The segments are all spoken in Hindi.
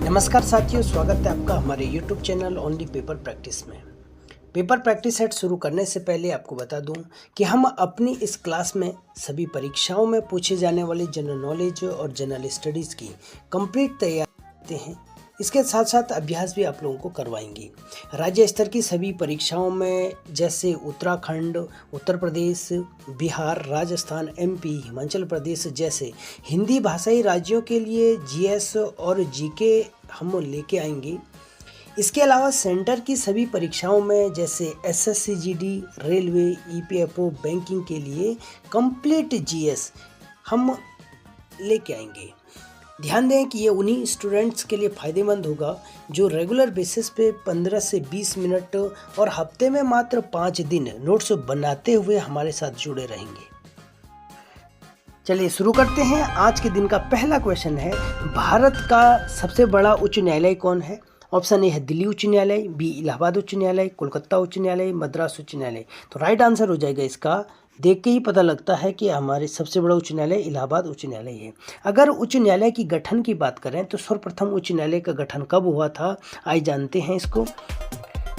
नमस्कार साथियों, स्वागत है आपका हमारे YouTube channel only paper practice में। पेपर प्रैक्टिस सेट शुरू करने से पहले आपको बता दूं कि हम अपनी इस क्लास में सभी परीक्षाओं में पूछे जाने वाले जनरल नॉलेज और जनरल स्टडीज़ की कंप्लीट तैयारी करते हैं। इसके साथ साथ अभ्यास भी आप लोगों को करवाएंगे। राज्य स्तर की सभी परीक्षाओं में जैसे उत्तराखंड, उत्तर प्रदेश, बिहार, राजस्थान, MP, हिमाचल प्रदेश जैसे हिंदी भाषाई राज्यों के लिए GS और GK हम लेके आएंगे। इसके अलावा सेंटर की सभी परीक्षाओं में जैसे SSC GD, railway, EPFO, banking के लिए कंप्लीट GS हम लेके आएंगे। ध्यान दें कि ये उन्हीं स्टूडेंट्स के लिए फ़ायदेमंद होगा जो रेगुलर बेसिस पे 15 से 20 मिनट और हफ्ते में मात्र 5 दिन नोट्स बनाते हुए हमारे साथ जुड़े रहेंगे। चलिए शुरू करते हैं। आज के दिन का पहला क्वेश्चन है, भारत का सबसे बड़ा उच्च न्यायालय कौन है? ऑप्शन ए है दिल्ली उच्च न्यायालय, बी इलाहाबाद उच्च न्यायालय, कोलकाता उच्च न्यायालय, मद्रास उच्च न्यायालय। तो राइट आंसर हो जाएगा इसका, देख के ही पता लगता है कि हमारे सबसे बड़ा उच्च न्यायालय इलाहाबाद उच्च न्यायालय है। अगर उच्च न्यायालय की गठन की बात करें तो सर्वप्रथम उच्च न्यायालय का गठन कब हुआ था, आइए जानते हैं इसको।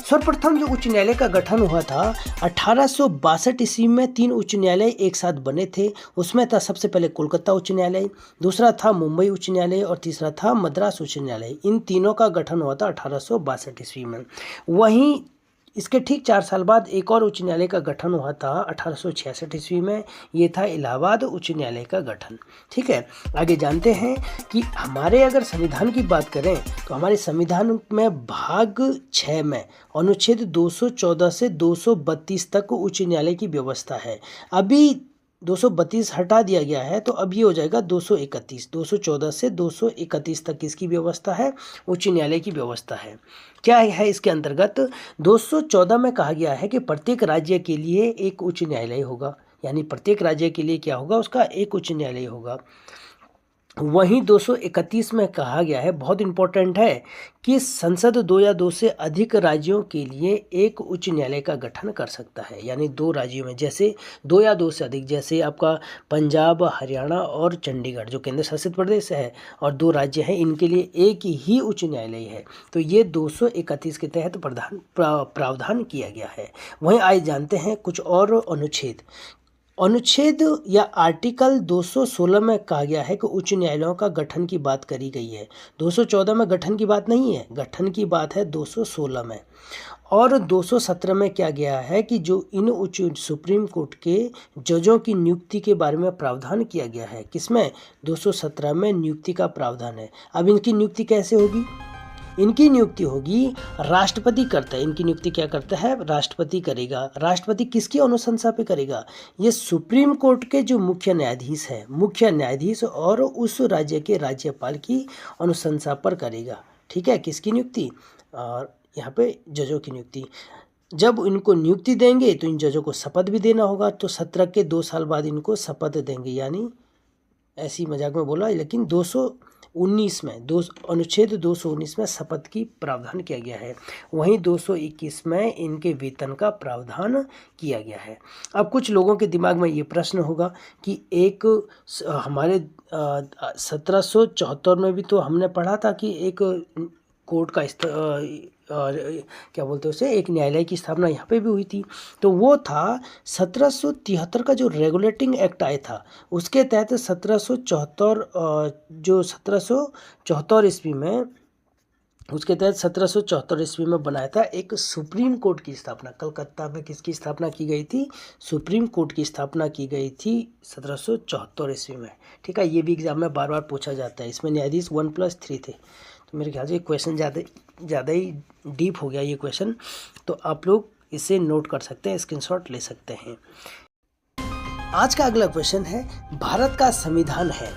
सर्वप्रथम जो उच्च न्यायालय का गठन हुआ था 1862 ईस्वी में 3 उच्च न्यायालय एक साथ बने थे। उसमें था सबसे पहले कोलकाता उच्च न्यायालय, दूसरा था मुंबई उच्च न्यायालय और तीसरा था मद्रास उच्च न्यायालय। इन तीनों का गठन हुआ था 1862 ईस्वी में। वहीं इसके ठीक 4 साल बाद एक और उच्च न्यायालय का गठन हुआ था 1866 ईस्वी में। ये था इलाहाबाद उच्च न्यायालय का गठन। ठीक है, आगे जानते हैं कि हमारे अगर संविधान की बात करें तो हमारे संविधान में भाग 6 में अनुच्छेद 214 से 232 तक उच्च न्यायालय की व्यवस्था है। अभी 232 हटा दिया गया है तो अब ये हो जाएगा 231। 214 से 231 तक इसकी व्यवस्था है, उच्च न्यायालय की व्यवस्था है। क्या है इसके अंतर्गत? 214 में कहा गया है कि प्रत्येक राज्य के लिए एक उच्च न्यायालय होगा, यानी प्रत्येक राज्य के लिए क्या होगा, उसका एक उच्च न्यायालय होगा। वहीं 231 में कहा गया है, बहुत इंपॉर्टेंट है, कि संसद 2 या 2 से अधिक राज्यों के लिए एक उच्च न्यायालय का गठन कर सकता है। यानी 2 राज्यों में जैसे 2 या 2 से अधिक, जैसे आपका पंजाब, हरियाणा और चंडीगढ़ जो केंद्र शासित प्रदेश है और 2 राज्य हैं, इनके लिए एक ही उच्च न्यायालय है। तो ये 231 के तहत प्रावधान किया गया है। वहीं आइए जानते हैं कुछ और अनुच्छेद या आर्टिकल 216 में कहा गया है कि उच्च न्यायालयों का गठन की बात करी गई है। 214 में गठन की बात नहीं है, गठन की बात है 216 में। और 217 में क्या गया है कि जो इन उच्च सुप्रीम कोर्ट के जजों की नियुक्ति के बारे में प्रावधान किया गया है। किसमें? 217 में नियुक्ति का प्रावधान है। अब इनकी नियुक्ति कैसे होगी? इनकी नियुक्ति होगी, राष्ट्रपति करता है। इनकी नियुक्ति क्या करता है? राष्ट्रपति करेगा। राष्ट्रपति किसकी अनुशंसा पे करेगा? ये सुप्रीम कोर्ट के जो मुख्य न्यायाधीश है, मुख्य न्यायाधीश और उस राज्य के राज्यपाल की अनुशंसा पर करेगा। ठीक है, किसकी नियुक्ति? और यहाँ पे जजों की नियुक्ति। जब इनको नियुक्ति देंगे तो इन जजों को शपथ भी देना होगा। तो 17 के 2 साल बाद इनको शपथ देंगे, यानी ऐसी मजाक में बोला, लेकिन 219 में अनुच्छेद 219 में शपथ की प्रावधान किया गया है। वहीं 221 में इनके वेतन का प्रावधान किया गया है। अब कुछ लोगों के दिमाग में ये प्रश्न होगा कि एक हमारे 1774 में भी तो हमने पढ़ा था कि एक कोर्ट का क्या बोलते हैं उसे, एक न्यायालय की स्थापना यहाँ पे भी हुई थी। तो वो था 1773 का जो रेगुलेटिंग एक्ट आया था, उसके तहत 1774 ईस्वी में, उसके तहत 1774 ईस्वी में बनाया था एक सुप्रीम कोर्ट की स्थापना। कलकत्ता में किसकी स्थापना की गई थी? सुप्रीम कोर्ट की स्थापना की गई थी 1774 ईस्वी में। ठीक है, ये भी एग्जाम में बार बार पूछा जाता है। इसमें न्यायाधीश 1+3 थे। तो मेरे ख्याल से क्वेश्चन ज़्यादा ही डीप हो गया ये क्वेश्चन, तो आप लोग इसे नोट कर सकते हैं, स्क्रीनशॉट ले सकते हैं। आज का अगला क्वेश्चन है, भारत का संविधान है।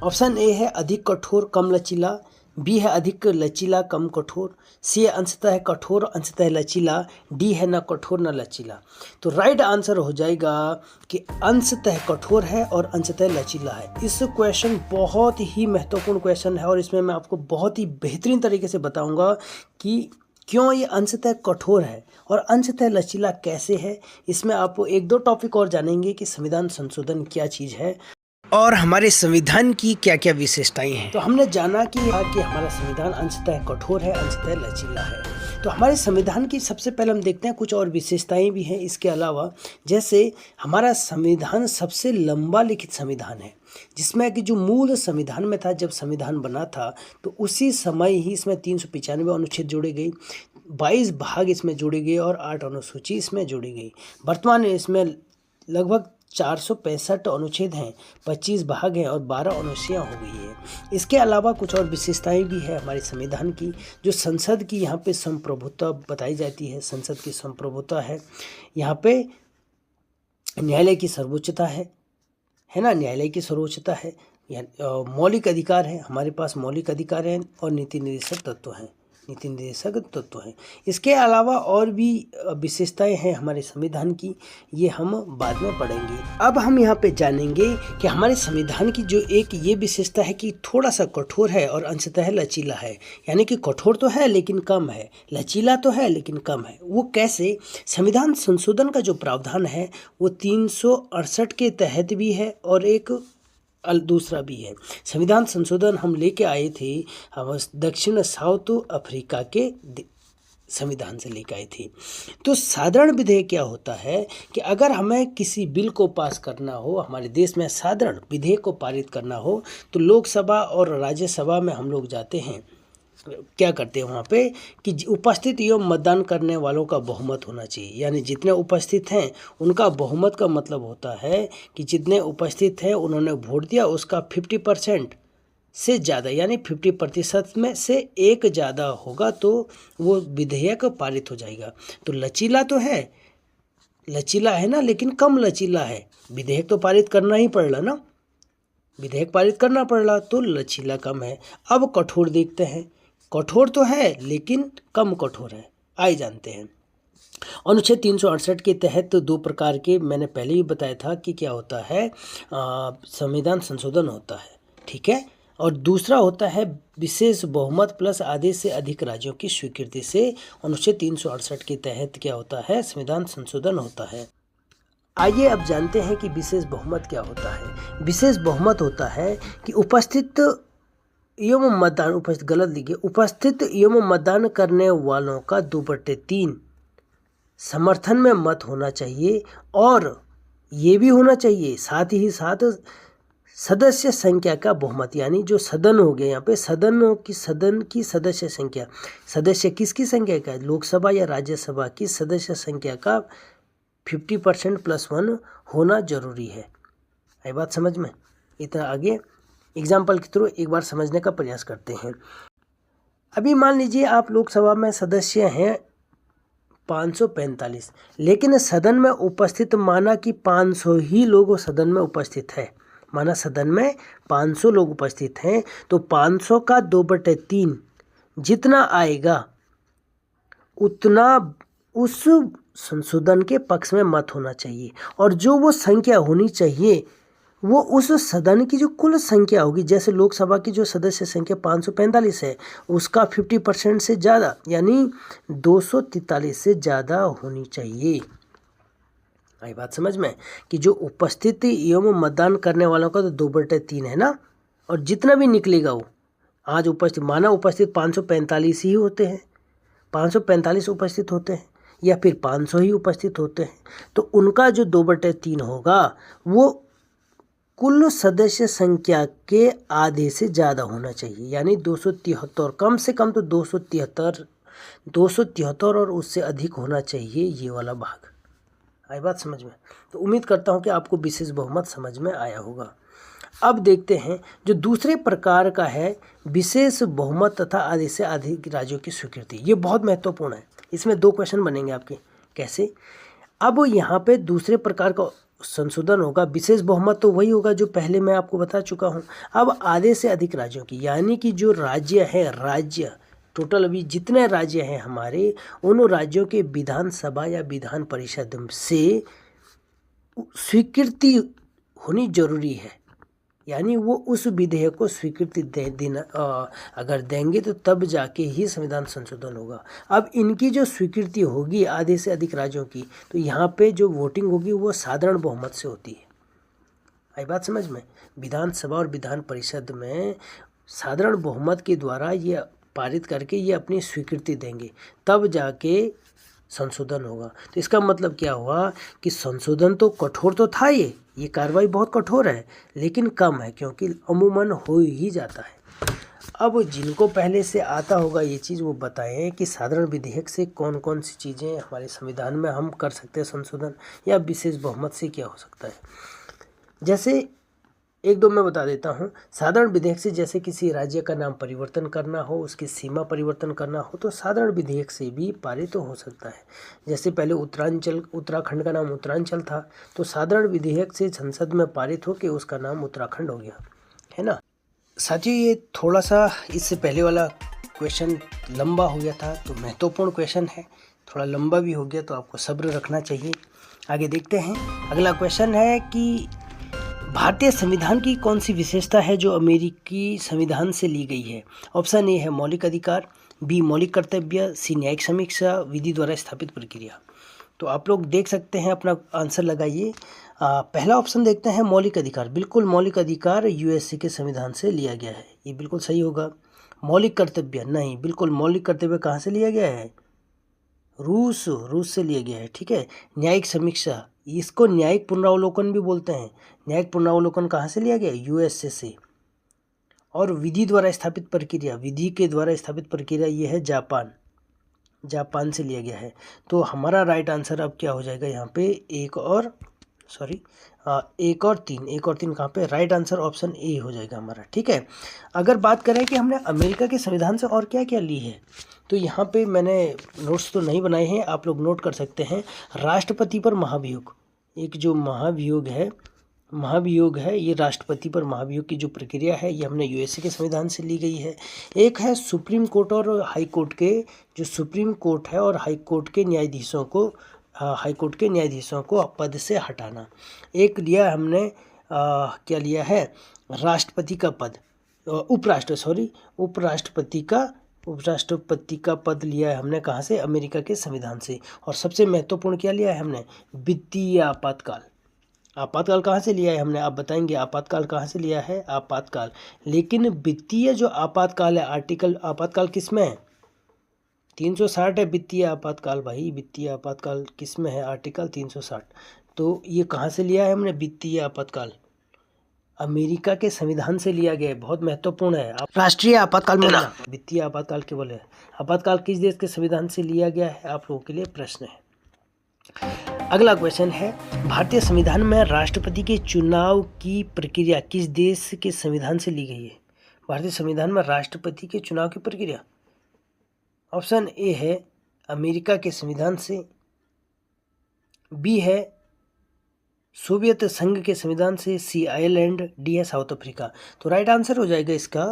ऑप्शन ए है अधिक कठोर कम लचीला, बी है अधिक लचीला कम कठोर, सी है अंशतः कठोर अंशतः लचीला, डी है न कठोर न लचीला। तो राइट आंसर हो जाएगा कि अंशतः कठोर है और अंशतः लचीला है। इस क्वेश्चन बहुत ही महत्वपूर्ण क्वेश्चन है और इसमें मैं आपको बहुत ही बेहतरीन तरीके से बताऊंगा कि क्यों ये अंशतः कठोर है और अंशतः लचीला कैसे है। इसमें आप 1-2 टॉपिक और जानेंगे कि संविधान संशोधन क्या चीज़ है। और हमारे संविधान की क्या क्या विशेषताएं हैं। तो हमने जाना कि हमारा संविधान अंशतः कठोर है, अंशतः लचीला है। तो हमारे संविधान की सबसे पहले हम देखते हैं कुछ और विशेषताएं भी हैं इसके अलावा। जैसे हमारा संविधान सबसे लंबा लिखित संविधान है, जिसमें कि जो मूल संविधान में था, जब संविधान बना था तो उसी समय ही इसमें 395 अनुच्छेद जोड़े गए, 22 भाग इसमें जोड़े गए और 8 अनुसूची इसमें जोड़ी गई। वर्तमान में इसमें लगभग 465 अनुच्छेद हैं, 25 भाग हैं और 12 अनुसूचियाँ हो गई है। इसके अलावा कुछ और विशेषताएं भी है हमारे संविधान की। जो संसद की यहाँ पे संप्रभुता बताई जाती है, संसद की संप्रभुता है। यहाँ पे न्यायालय की सर्वोच्चता है ना, न्यायालय की सर्वोच्चता है। मौलिक अधिकार है, हमारे पास मौलिक अधिकार हैं और नीति निर्देशक तत्व हैं, नीति निर्देशक तत्व हैं। इसके अलावा और भी विशेषताएं हैं हमारे संविधान की, ये हम बाद में पढ़ेंगे। अब हम यहाँ पे जानेंगे कि हमारे संविधान की जो एक ये विशेषता है कि थोड़ा सा कठोर है और अंशतः लचीला है। यानी कि कठोर तो है लेकिन कम है, लचीला तो है लेकिन कम है। वो कैसे? संविधान संशोधन का जो प्रावधान है वो 368 के तहत भी है और एक दूसरा भी है। संविधान संशोधन हम लेके आए थे, हम दक्षिण साउथ अफ्रीका के संविधान से लेकर आए थे। तो साधारण विधेयक क्या होता है कि अगर हमें किसी बिल को पास करना हो, हमारे देश में साधारण विधेयक को पारित करना हो, तो लोकसभा और राज्यसभा में हम लोग जाते हैं, क्या करते हैं वहाँ पे कि उपस्थित एवं मतदान करने वालों का बहुमत होना चाहिए। यानी जितने उपस्थित हैं उनका बहुमत का मतलब होता है कि जितने उपस्थित हैं उन्होंने वोट दिया, उसका 50% से ज़्यादा, यानी 50% में से एक ज़्यादा होगा तो वो विधेयक पारित हो जाएगा। तो लचीला तो है, लचीला है ना, लेकिन कम लचीला है। विधेयक तो पारित करना ही पड़ रहा ना, विधेयक पारित करना पड़ रहा, तो लचीला कम है। अब कठोर देखते हैं। कठोर तो है लेकिन कम कठोर है, आइए जानते हैं। अनुच्छेद 368 के तहत दो प्रकार के, मैंने पहले ही बताया था कि क्या होता है, संविधान संशोधन होता है, ठीक है। और दूसरा होता है विशेष बहुमत प्लस आधे से अधिक राज्यों की स्वीकृति से अनुच्छेद 368 के तहत क्या होता है, संविधान संशोधन होता है। आइए अब जानते हैं कि विशेष बहुमत क्या होता है। विशेष बहुमत होता है कि उपस्थित एवं मतदान, उपस्थित गलत लिखिए, उपस्थित एवं मतदान करने वालों का 2/3 समर्थन में मत होना चाहिए और ये भी होना चाहिए साथ ही साथ सदस्य संख्या का बहुमत। यानी जो सदन हो गया, यहाँ पे सदन की सदस्य संख्या, सदस्य किसकी संख्या का, लोकसभा या राज्यसभा की सदस्य संख्या का 50% + 1 होना जरूरी है। आई बात समझ में? इतना आगे एग्जाम्पल के थ्रू एक बार समझने का प्रयास करते हैं। अभी मान लीजिए आप लोकसभा में सदस्य हैं 545, लेकिन सदन में उपस्थित माना कि 500 ही लोग सदन में उपस्थित है, माना सदन में 500 लोग उपस्थित हैं, तो 500 का 2/3 जितना आएगा उतना उस संशोधन के पक्ष में मत होना चाहिए। और जो वो संख्या होनी चाहिए वो उस सदन की जो कुल संख्या होगी, जैसे लोकसभा की जो सदस्य संख्या 545 है, उसका 50% से ज़्यादा यानी 243 से ज़्यादा होनी चाहिए। आई बात समझ में? कि जो उपस्थिति एवं मतदान करने वालों का तो 2/3 है ना, और जितना भी निकलेगा वो आज उपस्थित, माना उपस्थित 545 ही होते हैं, 545 उपस्थित होते हैं या फिर 500 ही उपस्थित होते हैं, तो उनका जो 2/3 होगा वो कुल सदस्य संख्या के आधे से ज़्यादा होना चाहिए, यानी 273, कम से कम तो 273 और उससे अधिक होना चाहिए ये वाला भाग। आई बात समझ में? तो उम्मीद करता हूँ कि आपको विशेष बहुमत समझ में आया होगा। अब देखते हैं जो दूसरे प्रकार का है, विशेष बहुमत तथा आधे से अधिक राज्यों की स्वीकृति। ये बहुत महत्वपूर्ण है, इसमें 2 क्वेश्चन बनेंगे आपके। कैसे? अब यहाँ पे दूसरे प्रकार का संशोधन होगा। विशेष बहुमत तो वही होगा जो पहले मैं आपको बता चुका हूँ। अब आधे से अधिक राज्यों की, यानी कि जो राज्य है, राज्य टोटल अभी जितने राज्य हैं हमारे, उन राज्यों के विधानसभा या विधान परिषद से स्वीकृति होनी जरूरी है। यानी वो उस विधेयक को स्वीकृति देना अगर देंगे तो तब जाके ही संविधान संशोधन होगा। अब इनकी जो स्वीकृति होगी आधे से अधिक राज्यों की, तो यहाँ पे जो वोटिंग होगी वो साधारण बहुमत से होती है। आई बात समझ में? विधानसभा और विधान परिषद में साधारण बहुमत के द्वारा ये पारित करके ये अपनी स्वीकृति देंगे, तब जाके संशोधन होगा। तो इसका मतलब क्या हुआ कि संशोधन तो कठोर तो था, ये कार्रवाई बहुत कठोर है, लेकिन कम है, क्योंकि अमूमन हो ही जाता है। अब जिनको पहले से आता होगा ये चीज़, वो बताएं कि साधारण विधेयक से कौन कौन सी चीज़ें हमारे संविधान में हम कर सकते हैं संशोधन, या विशेष बहुमत से क्या हो सकता है। जैसे एक दो मैं बता देता हूँ। साधारण विधेयक से जैसे किसी राज्य का नाम परिवर्तन करना हो, उसकी सीमा परिवर्तन करना हो, तो साधारण विधेयक से भी पारित हो सकता है। जैसे पहले उत्तराखंड का नाम उत्तरांचल था, तो साधारण विधेयक से संसद में पारित हो के उसका नाम उत्तराखंड हो गया, है ना। साथियों, ये थोड़ा सा इससे पहले वाला क्वेश्चन लंबा हो गया था, तो महत्वपूर्ण क्वेश्चन है, थोड़ा लंबा भी हो गया, तो आपको सब्र रखना चाहिए। आगे देखते हैं। अगला क्वेश्चन है कि भारतीय संविधान की कौन सी विशेषता है जो अमेरिकी संविधान से ली गई है। ऑप्शन ए है मौलिक अधिकार, बी मौलिक कर्तव्य, सी न्यायिक समीक्षा, विधि द्वारा स्थापित प्रक्रिया। तो आप लोग देख सकते हैं, अपना आंसर लगाइए। पहला ऑप्शन देखते हैं, मौलिक अधिकार। बिल्कुल मौलिक अधिकार यूएसए के संविधान से लिया गया है, ये बिल्कुल सही होगा। मौलिक कर्तव्य नहीं, बिल्कुल मौलिक कर्तव्य कहाँ से लिया गया है? रूस से लिया गया है, ठीक है। न्यायिक समीक्षा, इसको न्यायिक पुनरावलोकन भी बोलते हैं। न्यायिक पुनरावलोकन कहाँ से लिया गया? यूएसए से। और विधि द्वारा स्थापित प्रक्रिया, विधि के द्वारा स्थापित प्रक्रिया ये है जापान से लिया गया है। तो हमारा राइट आंसर अब क्या हो जाएगा यहाँ पे? एक और तीन कहाँ पे? राइट आंसर ऑप्शन ए हो जाएगा हमारा, ठीक है। अगर बात करें कि हमने अमेरिका के संविधान से और क्या क्या ली है, तो यहाँ पे मैंने नोट्स तो नहीं बनाए हैं, आप लोग नोट कर सकते हैं। राष्ट्रपति पर महाभियोग, एक जो महाभियोग है, ये राष्ट्रपति पर महाभियोग की जो प्रक्रिया है, ये हमने यूएसए के संविधान से ली गई है। एक है सुप्रीम कोर्ट और हाई कोर्ट के, जो सुप्रीम कोर्ट है और हाई कोर्ट के न्यायाधीशों को पद से हटाना। एक लिया हमने क्या लिया है? राष्ट्रपति का पद, उपराष्ट्रपति का पद लिया है हमने कहाँ से? अमेरिका के संविधान से। और सबसे महत्वपूर्ण क्या लिया है हमने? वित्तीय आपातकाल। आपातकाल कहाँ से लिया है हमने? आप बताएंगे आपातकाल कहाँ से लिया है? आपातकाल। लेकिन वित्तीय जो आपातकाल है, आर्टिकल आपातकाल किस में है? 360 है वित्तीय आपातकाल भाई। वित्तीय आपातकाल किस में है? आर्टिकल 360। तो ये कहाँ से लिया है हमने वित्तीय आपातकाल? अमेरिका के संविधान से लिया गया है, बहुत महत्वपूर्ण है। राष्ट्रीय आपातकाल में वित्तीय आपातकाल केवल है। आपातकाल किस देश के संविधान से लिया गया है? आप लोगों के लिए प्रश्न है। अगला क्वेश्चन है, भारतीय संविधान में राष्ट्रपति के चुनाव की प्रक्रिया किस देश के संविधान से ली गई है? भारतीय संविधान में राष्ट्रपति के चुनाव की प्रक्रिया, ऑप्शन ए है अमेरिका के संविधान से, बी है सोवियत संघ के संविधान से, सी आयरलैंड, डी है साउथ अफ्रीका। तो राइट आंसर हो जाएगा इसका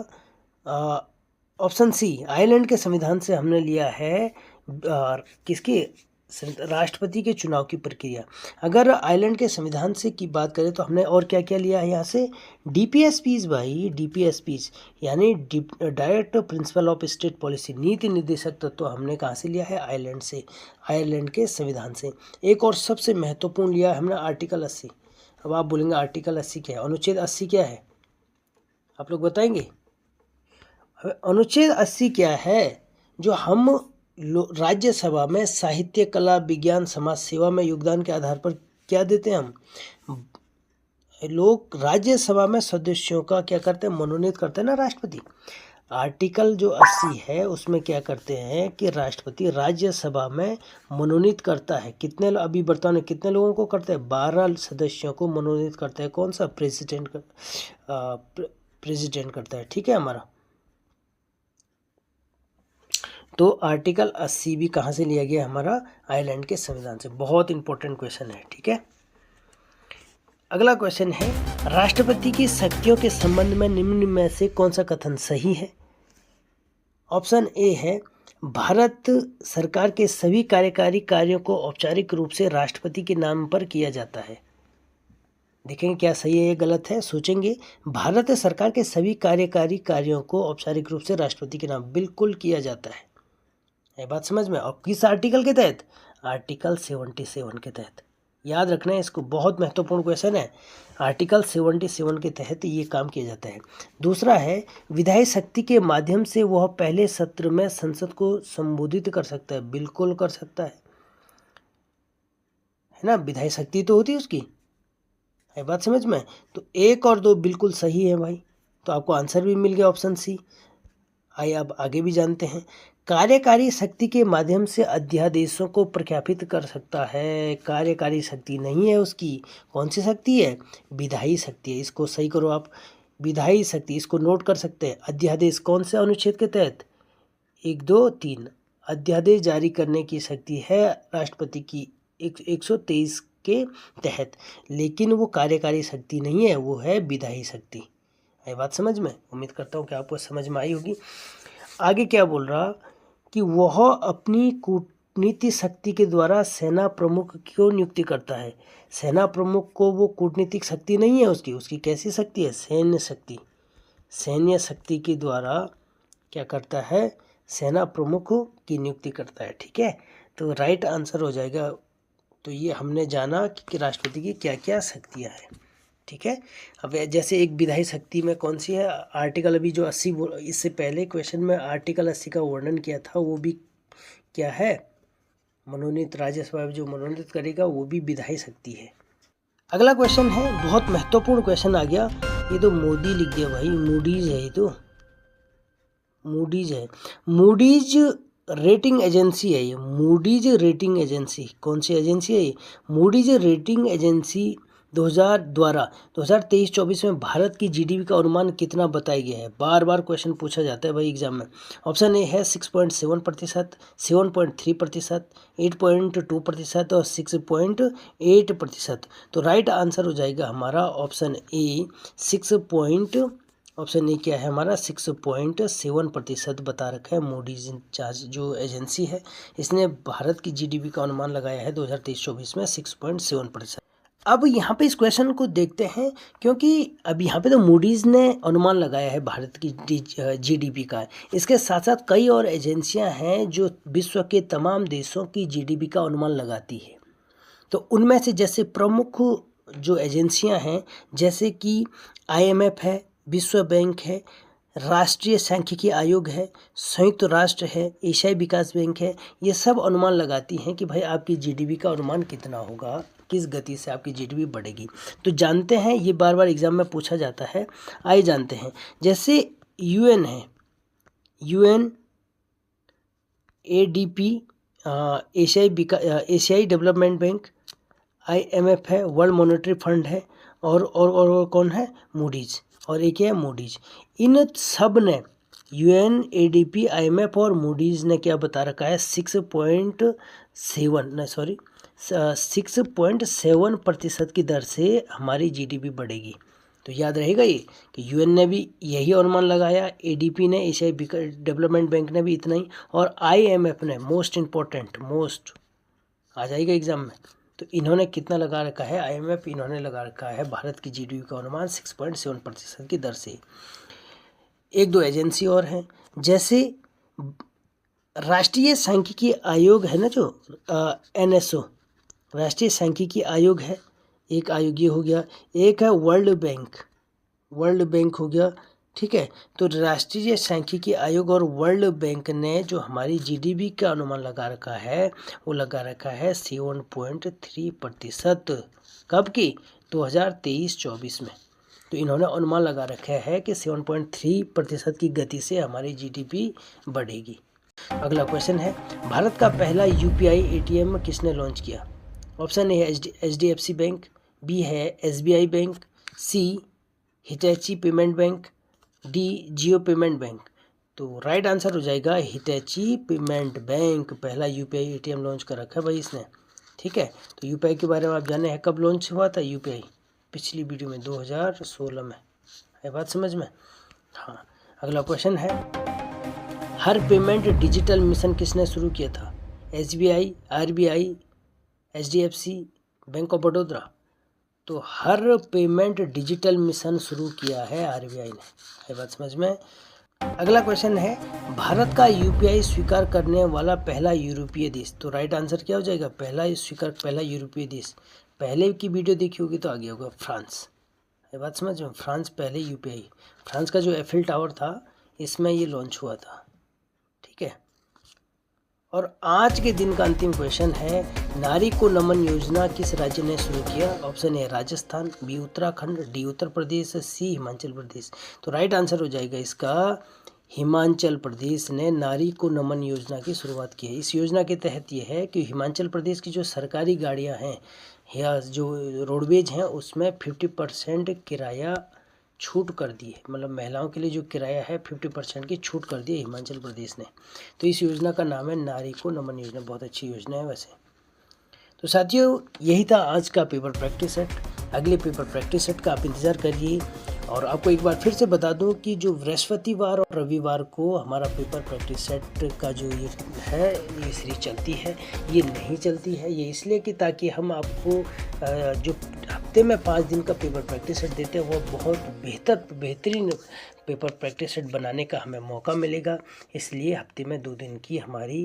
ऑप्शन सी, आयरलैंड के संविधान से हमने लिया है किसके? राष्ट्रपति के चुनाव की प्रक्रिया। अगर आयरलैंड के संविधान से की बात करें तो हमने और क्या क्या लिया है यहाँ से? डीपीएसपीज भाई, डीपीएसपीज यानी direct principle of state policy, नीति निर्देशक तत्व तो हमने कहाँ से लिया है? आयरलैंड से, आयरलैंड के संविधान से। एक और सबसे महत्वपूर्ण लिया है हमने आर्टिकल 80। अब आप बोलेंगे आर्टिकल 80 क्या है? अनुच्छेद 80 क्या है? आप लोग बताएंगे अनुच्छेद 80 क्या है? जो हम राज्यसभा में साहित्य, कला, विज्ञान, समाज सेवा में योगदान के आधार पर क्या देते हैं? हम लोग राज्यसभा में सदस्यों का क्या करते हैं? मनोनीत करते हैं ना राष्ट्रपति। आर्टिकल जो 80 है उसमें क्या करते हैं कि राष्ट्रपति राज्यसभा में मनोनीत करता है। कितने, अभी वर्तमान में कितने लोगों को करता है? 12 सदस्यों को मनोनीत करता है। कौन सा? प्रेसिडेंट करता है, ठीक है हमारा। तो आर्टिकल 80 भी कहाँ से लिया गया? हमारा आयरलैंड के संविधान से। बहुत इंपॉर्टेंट क्वेश्चन है, ठीक है। अगला क्वेश्चन है, राष्ट्रपति की शक्तियों के संबंध में निम्न में से कौन सा कथन सही है? ऑप्शन ए है भारत सरकार के सभी कार्यकारी कार्यों को औपचारिक रूप से राष्ट्रपति के नाम पर किया जाता है। देखेंगे क्या सही है या गलत है, सोचेंगे। भारत सरकार के सभी कार्यकारी कार्यों को औपचारिक रूप से राष्ट्रपति के नाम बिल्कुल किया जाता है। ये बात समझ में? और किस आर्टिकल के तहत? आर्टिकल 77 के तहत। याद रखना है इसको, बहुत महत्वपूर्ण क्वेश्चन है। आर्टिकल 77 के तहत ये काम किया जाता है। दूसरा है विधायी शक्ति के माध्यम से वह पहले सत्र में संसद को संबोधित कर सकता है। बिल्कुल कर सकता है ना, विधायी शक्ति तो होती है उसकी, है बात समझ में। तो 1 और 2 बिल्कुल सही है भाई, तो आपको आंसर भी मिल गया ऑप्शन सी। आइए अब आगे भी जानते हैं। कार्यकारी शक्ति के माध्यम से अध्यादेशों को प्रख्यापित कर सकता है। कार्यकारी शक्ति नहीं है उसकी, कौन सी शक्ति है? विधायी शक्ति है। इसको सही करो आप, विधायी शक्ति, इसको नोट कर सकते हैं। अध्यादेश कौन से अनुच्छेद के तहत? 1, 2, 3 अध्यादेश जारी करने की शक्ति है राष्ट्रपति की 123 के तहत, लेकिन वो कार्यकारी शक्ति नहीं है, वो है विधायी शक्ति। है बात समझ में? उम्मीद करता हूँ कि आपको समझ में आई होगी। आगे क्या बोल रहा कि वह अपनी कूटनीति शक्ति के द्वारा सेना प्रमुख क्यों नियुक्ति करता है। सेना प्रमुख को वो कूटनीतिक शक्ति नहीं है उसकी कैसी शक्ति है? सैन्य शक्ति। सैन्य शक्ति के द्वारा क्या करता है? सेना प्रमुख की नियुक्ति करता है। ठीक है, तो राइट आंसर हो जाएगा। तो ये हमने जाना कि राष्ट्रपति की क्या क्या शक्तियाँ हैं। ठीक है, अब जैसे एक विधायी शक्ति में कौन सी है, आर्टिकल अभी जो 80, इससे पहले क्वेश्चन में आर्टिकल 80 का वर्णन किया था, वो भी क्या है? मनोनीत, राज्यसभा जो मनोनीत करेगा वो भी विधायी शक्ति है। अगला क्वेश्चन है, बहुत महत्वपूर्ण क्वेश्चन आ गया। ये तो मोदी लिख दिया भाई, मूडीज है, ये तो मूडीज है। मूडीज रेटिंग एजेंसी है ये, मूडीज रेटिंग एजेंसी। कौन सी एजेंसी है ये? मूडीज रेटिंग एजेंसी 2023-24 में भारत की जीडीपी का अनुमान कितना बताया गया है? बार बार क्वेश्चन पूछा जाता है भाई एग्जाम में। ऑप्शन ए है 6.7%, 7.3%, 8.2% और 6.8%। तो राइट आंसर हो जाएगा हमारा ऑप्शन ए, ऑप्शन ए क्या है हमारा? 6.7% बता रखा है। मूडीज चार्ज जो एजेंसी है, इसने भारत की जीडीपी का अनुमान लगाया है 2023-24 में 6.7%। अब यहाँ पे इस क्वेश्चन को देखते हैं, क्योंकि अब यहाँ पे तो मूडीज़ ने अनुमान लगाया है भारत की जीडीपी का। इसके साथ साथ कई और एजेंसियाँ हैं जो विश्व के तमाम देशों की जीडीपी का अनुमान लगाती है। तो उनमें से जैसे प्रमुख जो एजेंसियाँ हैं, जैसे कि IMF है, विश्व बैंक है, राष्ट्रीय सांख्यिकी आयोग है, संयुक्त राष्ट्र है, एशियाई विकास बैंक है, ये सब अनुमान लगाती हैं कि भाई आपकी जीडीपी का अनुमान कितना होगा, किस गति से आपकी जीडीपी बढ़ेगी। तो जानते हैं, ये बार बार एग्जाम में पूछा जाता है। आइए जानते हैं। जैसे UN है, UN, ADP, एशियाई डेवलपमेंट बैंक, IMF है, वर्ल्ड मॉनेटरी फंड है, और कौन है? मूडीज, और एक है मूडीज। इन सब ने UN, ADP, IMF और मूडीज ने क्या बता रखा है? 6.7% की दर से हमारी जीडीपी बढ़ेगी। तो याद रहेगा ये कि UN ने भी यही अनुमान लगाया, ADP ने, एशियाई डेवलपमेंट बैंक ने भी इतना ही, और IMF ने, मोस्ट इम्पोर्टेंट, मोस्ट आ जाएगा एग्जाम में। तो इन्होंने कितना लगा रखा है? IMF, इन्होंने लगा रखा है भारत की जीडीपी का अनुमान 6.7% की दर से। 1-2 एजेंसी और हैं, जैसे राष्ट्रीय सांख्यिकी आयोग है ना, जो NSO, राष्ट्रीय सांख्यिकी आयोग है, एक आयोग ये हो गया। एक है वर्ल्ड बैंक हो गया। ठीक है, तो राष्ट्रीय सांख्यिकी आयोग और वर्ल्ड बैंक ने जो हमारी जीडीपी का अनुमान लगा रखा है, वो लगा रखा है 7.3%। कब की? 2023-24 में। तो इन्होंने अनुमान लगा रखा है कि 7.3% की गति से हमारी जीडीपी बढ़ेगी। अगला क्वेश्चन है, भारत का पहला UPI ATM किसने लॉन्च किया? ऑप्शन ए है HDFC बैंक, बी है SBI बैंक, सी हिटैची पेमेंट बैंक, डी जियो पेमेंट बैंक। तो राइट आंसर हो जाएगा हिटैची पेमेंट बैंक। पहला UPI ATM लॉन्च कर रखा है भाई इसने। ठीक है, तो UPI के बारे में आप जाने हैं, कब लॉन्च हुआ था UPI? पिछली वीडियो में 2016 में। है बात समझ में? हाँ। अगला क्वेश्चन है, हर पेमेंट डिजिटल मिशन किसने शुरू किया था? SBI, RBI, HDFC, bank of Baroda. तो हर पेमेंट डिजिटल मिशन शुरू किया है RBI ने। है बात समझ में? अगला क्वेश्चन है, भारत का UPI स्वीकार करने वाला पहला यूरोपीय देश। तो राइट आंसर क्या हो जाएगा? पहला यूरोपीय देश पहले की वीडियो देखी होगी तो आ गया होगा फ्रांस। ये बात समझ में, फ्रांस पहले यूपीआई, फ्रांस का जो एफिल टावर था इसमें ये लॉन्च हुआ था, ठीक है। और आज के दिन का अंतिम क्वेश्चन है, नारी को नमन योजना किस राज्य ने शुरू किया? Option A Rajasthan, B Uttarakhand, D Uttar Pradesh, C Himachal Pradesh. तो राइट आंसर हो जाएगा इसका हिमाचल प्रदेश ने नारी को नमन योजना की शुरुआत की है। इस योजना के तहत ये है कि हिमाचल प्रदेश की जो सरकारी गाड़ियां हैं या जो रोडवेज हैं उसमें 50% किराया छूट कर दी है, मतलब महिलाओं के लिए जो किराया है 50% की छूट कर दी है हिमाचल प्रदेश ने। तो इस योजना का नाम है नारी को नमन योजना। बहुत अच्छी योजना है वैसे। तो साथियों, यही था आज का पेपर प्रैक्टिस सेट। अगले पेपर प्रैक्टिस सेट का आप इंतज़ार करिए। और आपको एक बार फिर से बता दूं कि जो बृहस्पतिवार और रविवार को हमारा पेपर प्रैक्टिस सेट का जो ये है ये सीरीज चलती है, ये नहीं चलती है। ये इसलिए कि ताकि हम आपको जो हफ्ते में 5 दिन का पेपर प्रैक्टिस सेट देते हैं वो बहुत बेहतरीन पेपर प्रैक्टिस सेट बनाने का हमें मौका मिलेगा। इसलिए हफ्ते में 2 दिन की हमारी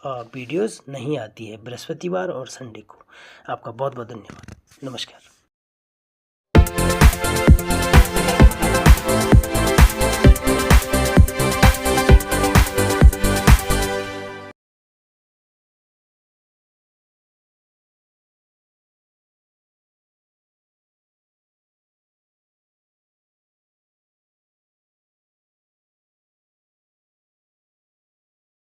वीडियोस नहीं आती है, बृहस्पतिवार और संडे को। आपका बहुत बहुत धन्यवाद। नमस्कार।